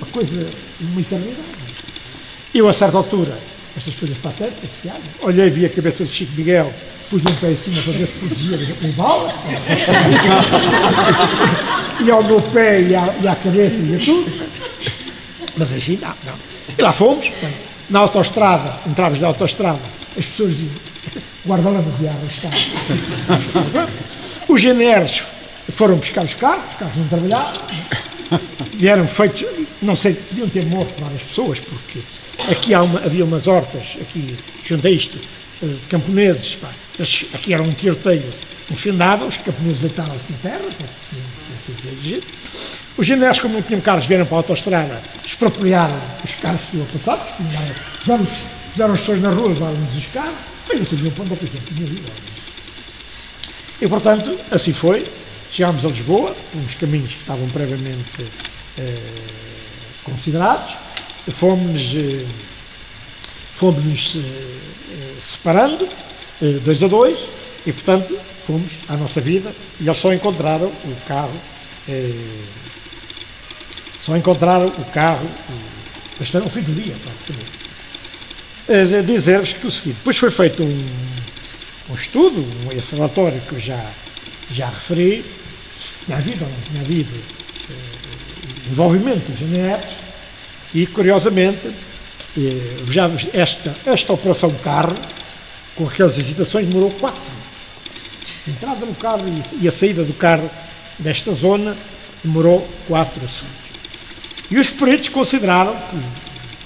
coisa, uma eternidade. Eu, a certa altura, estas coisas patéticas, olhei, vi a cabeça de Chico Miguel, pus um pé em cima para ver se podia em bolas, e ao meu pé e à cabeça e a tudo, mas assim, não. E lá fomos, na autoestrada, entrávamos na autoestrada, as pessoas diziam, guarda-lama de água está. Os GNRs foram buscar os carros não trabalhavam, vieram feitos, não sei, deviam ter morto várias pessoas, porque aqui havia umas hortas, aqui, junto a isto, camponeses, aqui era um tiroteio, no fim dava, os camponeses deitavam-se na terra, os GNRs, como não tinham carros, vieram para a autoestrada, expropriaram os carros que iam passar, fizeram as pessoas na rua, levaram-nos os carros, mas não sabiam para onde é que a gente tinha ido. E, portanto, assim foi. Chegámos a Lisboa, uns caminhos que estavam previamente considerados, fomos-nos separando, 2 a 2, e, portanto, fomos à nossa vida, e eles só encontraram o carro, bastante ao fim do dia, praticamente. Dizer-vos que o seguinte, depois foi feito um estudo, esse relatório que eu já referi, se tinha havido ou não tinha havido envolvimento dos GNRs, e curiosamente esta operação de carro, com aquelas hesitações, demorou 4 anos. A entrada no carro e a saída do carro desta zona demorou 4 segundos. E os peritos consideraram,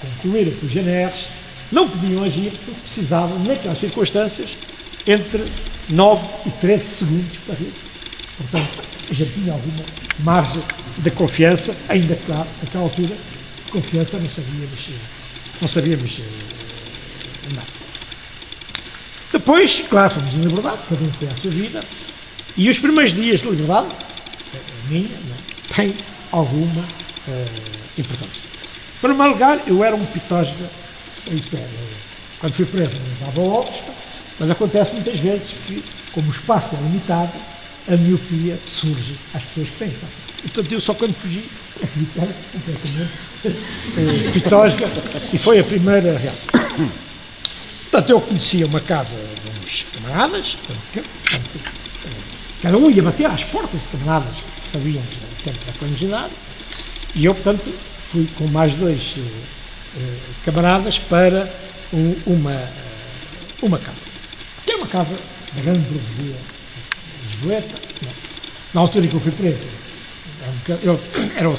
concluíram que os GNRs não podiam agir porque precisavam, naquelas circunstâncias, entre 9 e 13 segundos para ver. Portanto, a gente tinha alguma margem de confiança, ainda que, claro, naquela altura, de confiança não sabíamos nada. Depois, claro, fomos em liberdade, cada um foi à sua vida, e os primeiros dias de liberdade, a minha, não, tem alguma importância. Em primeiro lugar, eu era um pitósga, isto é, quando fui preso não dava óculos, mas acontece muitas vezes que, como o espaço é limitado, a miopia surge às pessoas que têm. E, portanto, eu só quando fugi, acreditei completamente pitósga, e foi a primeira reação. Portanto, eu conhecia uma casa de uns camaradas, cada um ia bater às portas de camaradas que sabiam do tempo da clandestinidade, e eu, portanto, fui com mais 2 camaradas para uma casa. Que é uma casa da grande burguesia lisboeta. Na altura em que eu fui preso, eu era o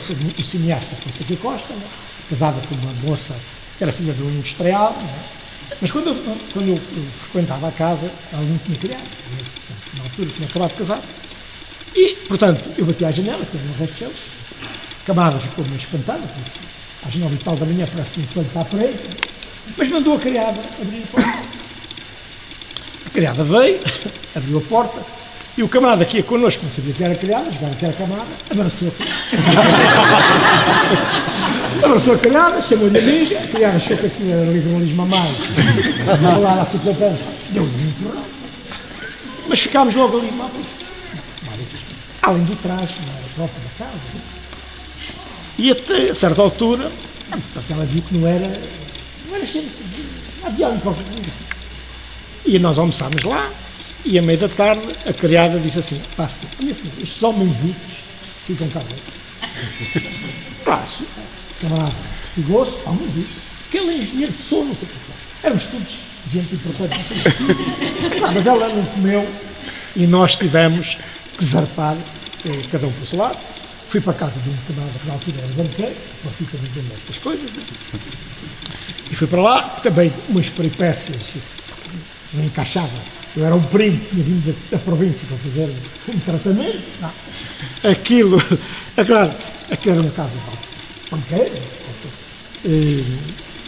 cineasta Constantino Costa, casada com uma moça que era filha de um industrial, mas quando eu frequentava a casa, ela não tinha criado. Na altura tinha acabado de casar. E, portanto, eu bati à janela, que era uma rede deles. A camarada ficou meio espantada, porque às 9 e tal da manhã parece que um plano está à frente, mas mandou a criada abrir a porta. A criada veio, abriu a porta, e o camarada que ia connosco, não sabia que era criada, jogava que era camarada, abraçou a criada, chamou-lhe amiga, a criada achou que aquilo era liberalismo a mais, lá na situação, deu-lhes empurrão. Mas ficámos logo ali, além do traje, na própria da casa. E até a certa altura, ela viu que não era sempre, havia um próprio. E nós almoçámos lá, e à meia da tarde a criada disse assim: pá, minha filha, estes homens ricos ficam cá dentro. Passo, camarada, chegou-se, homens ricos, que ele é engenheiro de som, não sei o que. Éramos todos gente importante. Mas ela não comeu, e nós tivemos que zarpar, cada um para o seu lado. Fui para a casa de um camarada que na altura era banqueiro, para ficar vendendo estas coisas, e fui para lá, também umas peripécias, não encaixava. Eu era um primo que tinha vindo da província para fazer um tratamento. Aquilo era uma casa de banqueiro.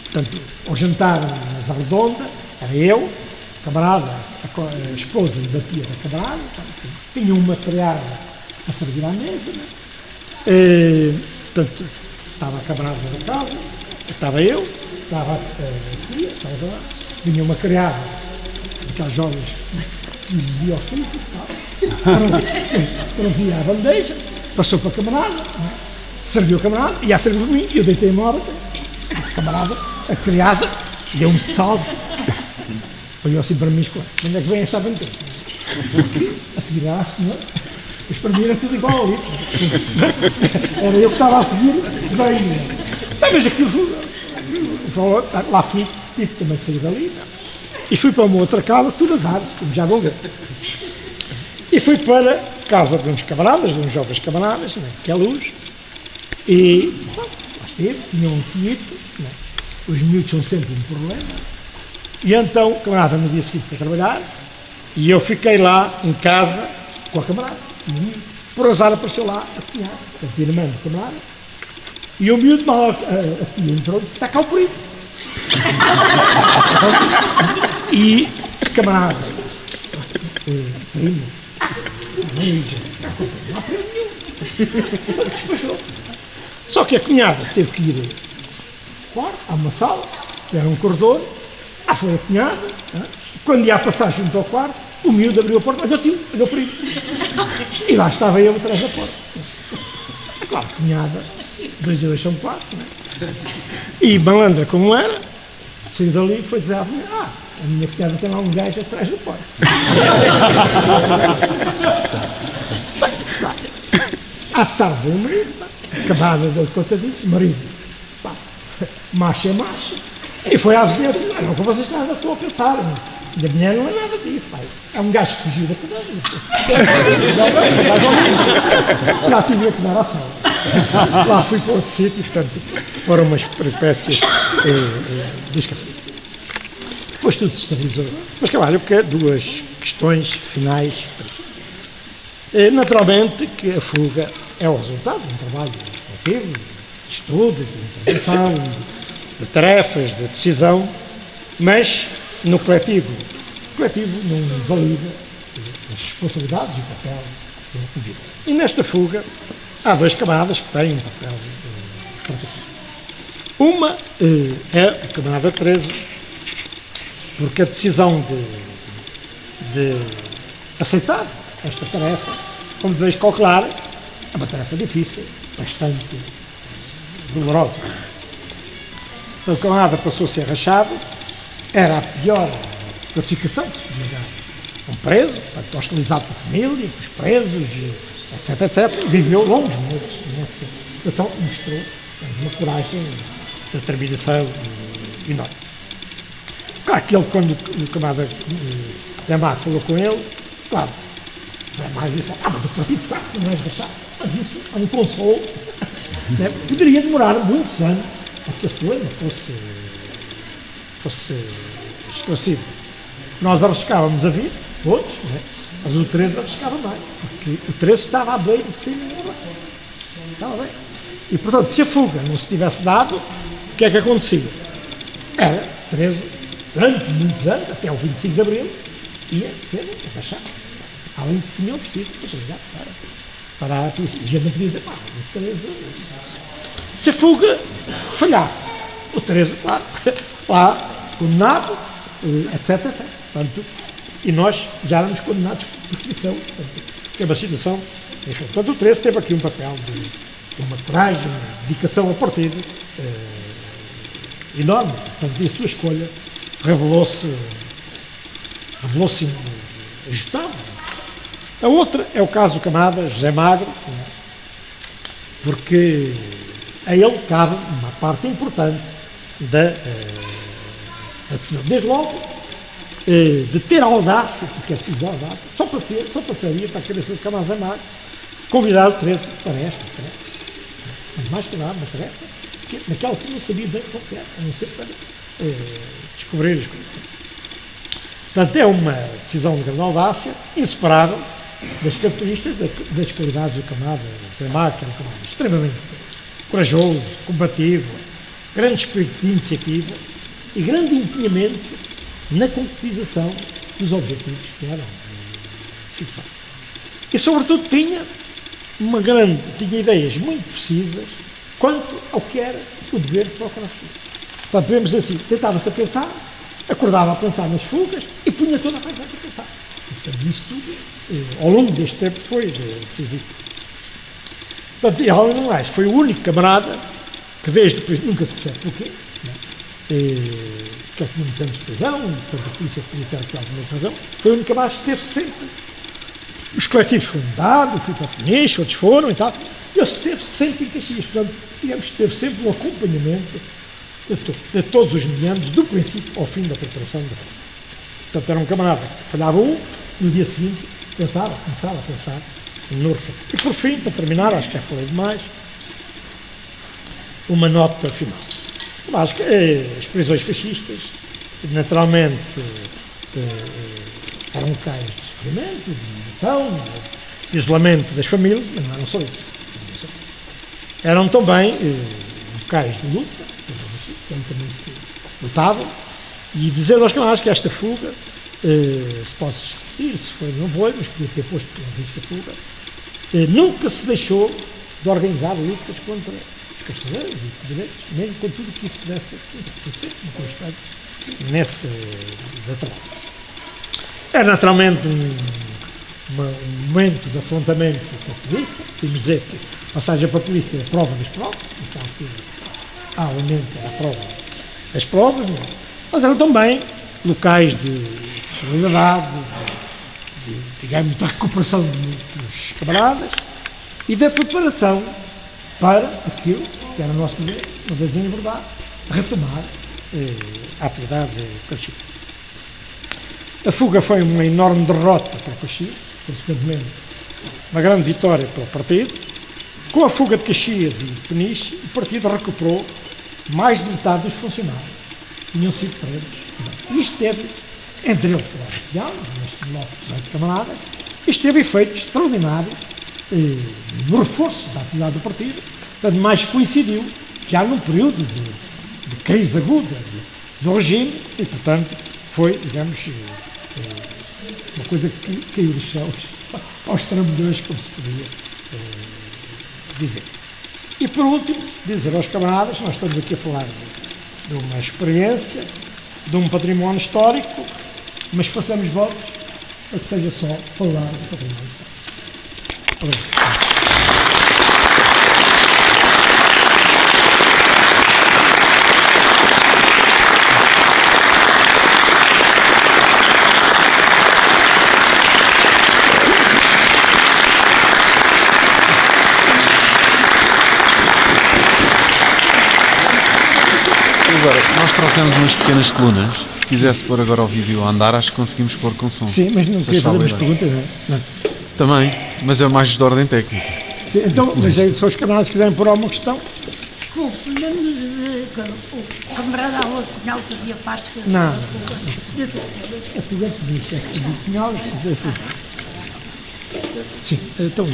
Portanto, ao jantar na redonda, era eu, camarada, a esposa me batia da camarada, tinha uma criada a servir à mesa, portanto, estava a camarada da casa, estava eu, estava a tia, estava lá, vinha uma criada, aquelas jovens que exigia ao filho, trazia a bandeja, passou para a camarada, serviu o camarada, e a servir por mim, e eu deitei-me lá, a camarada, a criada, deu-me salve. Olhou assim para mim e onde é que vem esta aventura? A seguir à senhora, mas para mim era tudo igual ali. Era eu que estava a seguir, bem. Mas aquilo, lá fui, tive também sair dali, e fui para uma outra casa, tudo azar, como já vão ver. E fui para a casa de uns camaradas, de uns jovens camaradas, que é luz, e lá esteve, tinham um tieto, os miúdos são sempre um problema, e então o camarada no dia seguinte para trabalhar, e eu fiquei lá em casa com a camarada, e o miúdo, por azar apareceu lá a senhora, a irmã do camarada, e o miúdo mal a tia entrou, está cá o perigo. E a camarada, primo, não há perigo nenhum. Só que a cunhada teve que ir ao quarto, a uma sala, era um corredor, lá foi a cunhada, quando ia a passar junto ao quarto, o miúdo abriu a porta, mas eu tinha, olhou para ele. E lá estava eu atrás da porta. Claro, a cunhada, 2 e 2 são 4, e malandra como era, saiu dali e foi dizer à mulher, a minha cunhada tem lá um gajo atrás da porta. À tarde, o marido, acabada de conta disso, marido, macho é macho, e foi à vizinha, não que vocês nada estão a pensar, da mulher não é nada disso, pai. É um gajo que fugiu da cadeia. Já tive que dar a sala. Lá fui para outro sítio, portanto, foram umas peripécias descafé. Depois tudo se estabilizou. Mas, claro, porque 2 questões finais. Naturalmente que a fuga é o resultado de um trabalho coletivo, de estudo, de intervenção, de tarefas, de decisão, mas no coletivo não valida as responsabilidades e o papel do indivíduo. E nesta fuga há 2 camaradas que têm um papel particular. Uma é a camarada 13, porque a decisão de aceitar esta tarefa, como deveis calcular, é uma tarefa difícil, bastante dolorosa. Então, o camarada passou a ser rachado, era a pior classificação que se podia dar. Um preso, portanto, hostilizado pela família, pelos presos, etc, etc. Viveu longos meses nessa situação e mostrou uma coragem, uma determinação enorme. Claro que ele, quando o camarada Demar falou com ele, claro, Demar disse, mas o partido sabe que não és rachado. Mas isso é um consolo. Poderia demorar muitos anos a que esse problema fosse esclarecido. Nós arriscávamos a vida, todos, mas o 13 arriscava mais, porque o 13 estava à beira de ser estava bem. E, portanto, se a fuga não se tivesse dado, o que é que acontecia? Era 13, durante muitos anos, até o 25 de Abril, ia ser rachado. Além de que tinham vestido para a polícia. E a gente podia dizer, o 13... Se a fuga falhar, o 13, claro, lá, condenado, etc, etc. Portanto, e nós já éramos condenados por prescrição, que é uma situação. Portanto, o 13 teve aqui um papel de uma coragem, uma dedicação ao partido enorme. Portanto, e a sua escolha revelou-se ajustável. A outra é o caso do camarada José Magro, porque a ele cabe uma parte importante da decisão. Desde logo, de ter a audácia, porque é preciso audácia, só passaria para a cabeça do camarada José Magro convidar o 13 para esta tarefa. Mas mais que nada, uma tarefa que naquela que não sabia bem qual era, a não ser para descobrir as coisas. Portanto, é uma decisão de grande audácia, inseparável das características das qualidades do camarada José Magro, que era um camarada extremamente corajoso, combativo, grande espírito de iniciativa e grande empenhamento na concretização dos objetivos que eram fixados. E, sobretudo, tinha ideias muito precisas quanto ao que era o dever de procurar fuga. Portanto, podemos dizer assim, tentava-se a pensar, acordava a pensar nas fugas e punha toda a coisa a pensar. Portanto, isso tudo, ao longo deste tempo, foi decisivo. Portanto, e além do mais, foi o único camarada que desde depois, nunca se percebe porquê, né? Que ele tinha muitos anos de prisão, portanto a polícia podia ter aqui alguma razão, foi o único camarada que esteve sempre. Os coletivos foram dados, fui para o Peniche, outros foram e tal, e ele esteve sempre em Caxias, portanto, digamos que teve sempre um acompanhamento de todos os meandros, do princípio ao fim da preparação da coisa. Portanto, era um camarada que falhava no dia seguinte, começava a pensar no refém. E por fim, para terminar, acho que já falei demais, uma nota final. Acho que as prisões fascistas, naturalmente, eram locais de sofrimento, de humilhação, de isolamento das famílias, mas não eram só isso. Eram também locais de luta, onde também se lutavam, e dizer aos camaradas que esta fuga, se pode discutir, se foi ou não foi, mas podia ter posto pela vista fuga, nunca se deixou de organizar lutas contra os casteleiros e os direitos, nem com tudo o que isso pudesse acontecer, nesse trabalho. É naturalmente um momento de afrontamento com a polícia, temos dizer que, ou seja, para a polícia é a prova das provas, então há elemento à prova das provas, mas eram também locais de solidariedade, digamos, da recuperação de muitos camaradas e da preparação para aquilo que era o nosso dever, uma vez em liberdade, retomar a atividade caxias. A fuga foi uma enorme derrota para Caxias, consequentemente uma grande vitória para o partido. Com a fuga de Caxias e de Peniche, o partido recuperou mais de metade dos funcionários que tinham sido presos. Isto teve, entre eles, neste bloco de camaradas, isto teve efeitos extraordinários no reforço da atividade do partido, portanto, mais coincidiu já num período de crise aguda do regime e, portanto, foi, digamos, uma coisa que caiu dos céus aos trambolhões, como se podia dizer. E, por último, dizer aos camaradas, nós estamos aqui a falar de uma experiência, de um património histórico, mas façamos votos para que seja só falar de património histórico. Obrigado. Agora, nós trouxemos umas pequenas colunas. Se quisesse pôr agora ao vídeo a andar, acho que conseguimos pôr com som. Sim, mas não queria fazer umas perguntas, não é? Também, mas é mais de ordem técnica. Sim, então, mas aí, se os camaradas quiserem pôr alguma questão... Desculpe, o camarada Arroz Pinhal fazia parte... Não. É tudo é polícia, é tudo Pinhal, é tudo. Sim, então...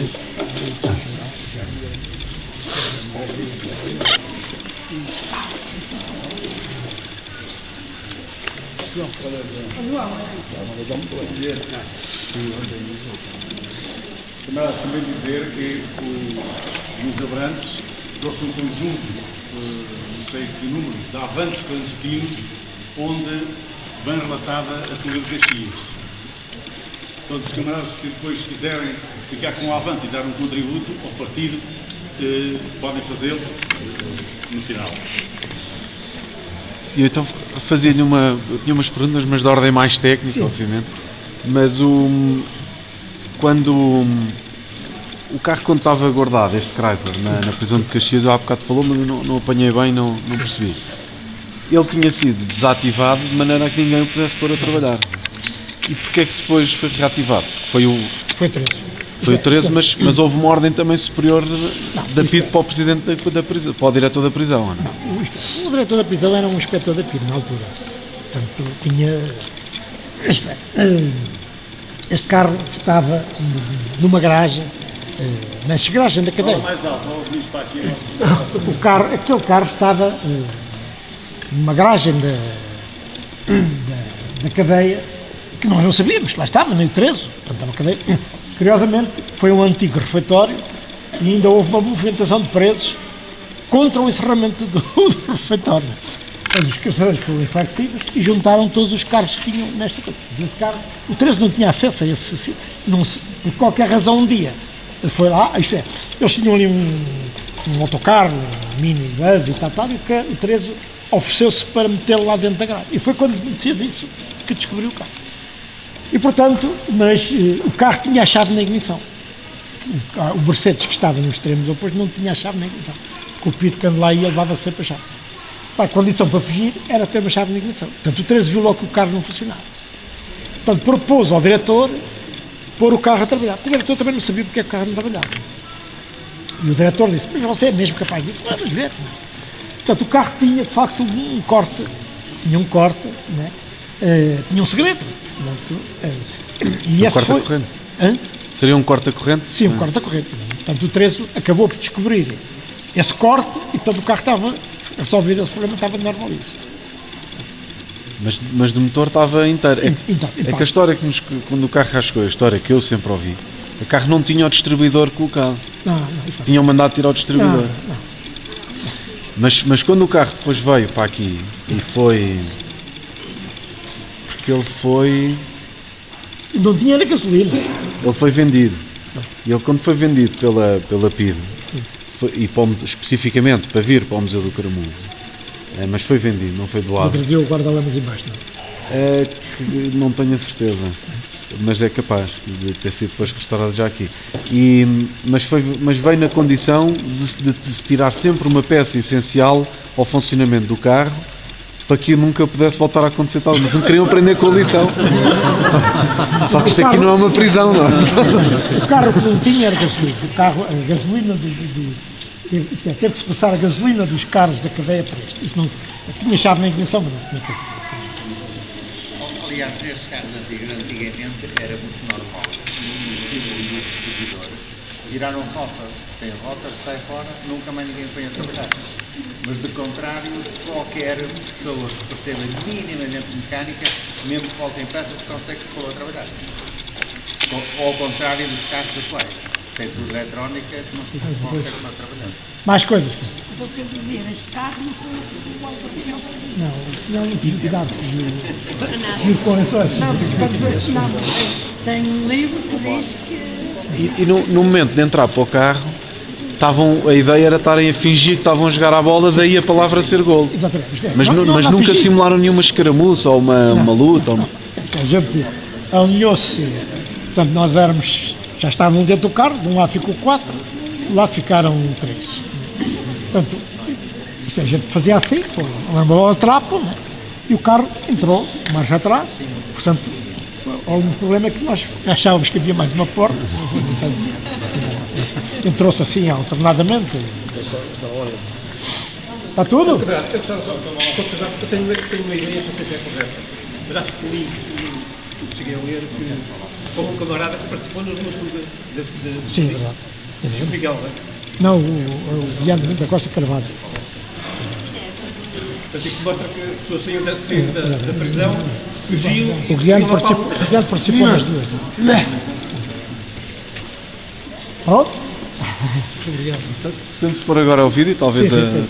Também dizer que os Abrantes trouxe um conjunto, não sei que número, de avanços clandestinos onde bem relatada a fuga de Caxias. Todos os camaradas que depois quiserem ficar com o avante e dar um contributo ao partido, podem fazê-lo no final. E então fazia-lhe tinha umas perguntas, mas de ordem mais técnica, sim, obviamente. Mas quando o carro, quando estava guardado, este Chrysler, na prisão de Caxias, há bocado falou, mas eu não apanhei bem, não percebi. Ele tinha sido desativado de maneira a que ninguém o pudesse pôr a trabalhar. E porquê é que depois foi reativado? Foi 13. Foi o 13, mas houve uma ordem também superior da PID para o presidente da prisão, para o diretor da prisão, não? O diretor da prisão era um inspetor da PID na altura. Portanto, tinha... Este carro estava numa garagem, na garagem da cadeia. Aquele carro estava numa garagem da cadeia, que nós não sabíamos, que lá estava, nem o 13, portanto estava a cadeia. Curiosamente, foi um antigo refeitório e ainda houve uma movimentação de presos contra o encerramento do refeitório. Mas os carcereiros foram enfraquecidos e juntaram todos os carros que tinham nesta coisa. O 13 não tinha acesso a esse, por qualquer razão, um dia. Ele foi lá, isto é, Eles tinham ali um autocarro, um mini bus e tal, e o Terezo ofereceu-se para metê-lo lá dentro da grade. E foi quando fez isso que descobriu o carro. E portanto, mas o carro tinha a chave na ignição. O Mercedes, que estava nos extremos opostos, não tinha a chave na ignição. O Pito, quando lá ia, levava sempre a chave. A condição para fugir era ter uma chave na ignição. Portanto, o Terezo viu logo que o carro não funcionava. Portanto, propôs ao diretor pôr o carro a trabalhar. O diretor também não sabia porque é que o carro não trabalhava. E o diretor disse, mas você é mesmo capaz disso? Vamos ver. Portanto, o carro tinha, de facto, um corte. Tinha um corte, né? Tinha um segredo. E um corta-corrente? Seria um corta-corrente? Sim, um corta-corrente. Portanto, o Terezo acabou por descobrir esse corte e, portanto, o carro estava resolvido, esse problema estava normalíssimo. Mas do motor estava inteiro. É que a história quando o carro rascou, a história que eu sempre ouvi, o carro não tinha o distribuidor colocado. Não. Tinham mandado tirar o distribuidor. Não. Mas quando o carro depois veio para aqui e foi... Porque ele foi... Não tinha na gasolina. Ele foi vendido. E ele, quando foi vendido pela PIDE, e especificamente para vir para o Museu do Caramulo, mas foi vendido, não foi doado. Trazia o guarda-lamas embaixo, não? É que não tenho a certeza, mas é capaz de ter sido depois restaurado já aqui. Mas veio na condição de se tirar sempre uma peça essencial ao funcionamento do carro, para que nunca pudesse voltar a acontecer tal. Mas não queriam aprender com a lição. Só que isto aqui não é uma prisão, não é? O carro que não tinha era gasolina. A gasolina teve que se passar a gasolina dos carros da cadeia para este. Isso não tinha chave na ignição, mas não tinha coisa. Aliás, nestes carros antigamente era muito normal. No distribuidor, viraram rota, tem rota, sai fora, nunca mais ninguém põe a trabalhar. Mas de contrário, qualquer pessoa que perceba minimamente mecânica, mesmo que faltem peças, consegue pôr a trabalhar. Ou ao contrário dos carros atuais. Tem tudo eletrónica, não se consegue pôr a trabalhar. Mais coisas? Vou dizer, este carro não foi igual ao que Não tinha cuidado de ir com ações. não, tem um livro que diz que... E no momento de entrar para o carro, a ideia era estarem a fingir que estavam a jogar à bola, daí a palavra ser golo. Exatamente. Mas nunca fingir. simularam nenhuma escaramuça ou uma luta. A gente alinhou-se, portanto, nós já estávamos dentro do carro, de um lado ficou 4, do lado ficaram 3. Portanto, a gente fazia assim, lembrou ao trapo, né? E o carro entrou, marcha atrás, portanto, o único problema é que nós achávamos que havia mais uma porta, entrou-se assim alternadamente. Está tudo? Eu tenho uma ideia que não sei se é correta. Mas acho que li, cheguei a ler que houve um camarada que participou nos músculos de Sim, verdade. o Miguel, não é? Não, o Guilherme da Costa Carvalho. Portanto, isto mostra que a pessoa saiu da prisão, fugiu... O Guilherme participou nas duas. Pronto? Obrigado. Podemos pôr agora o vídeo, talvez Sim.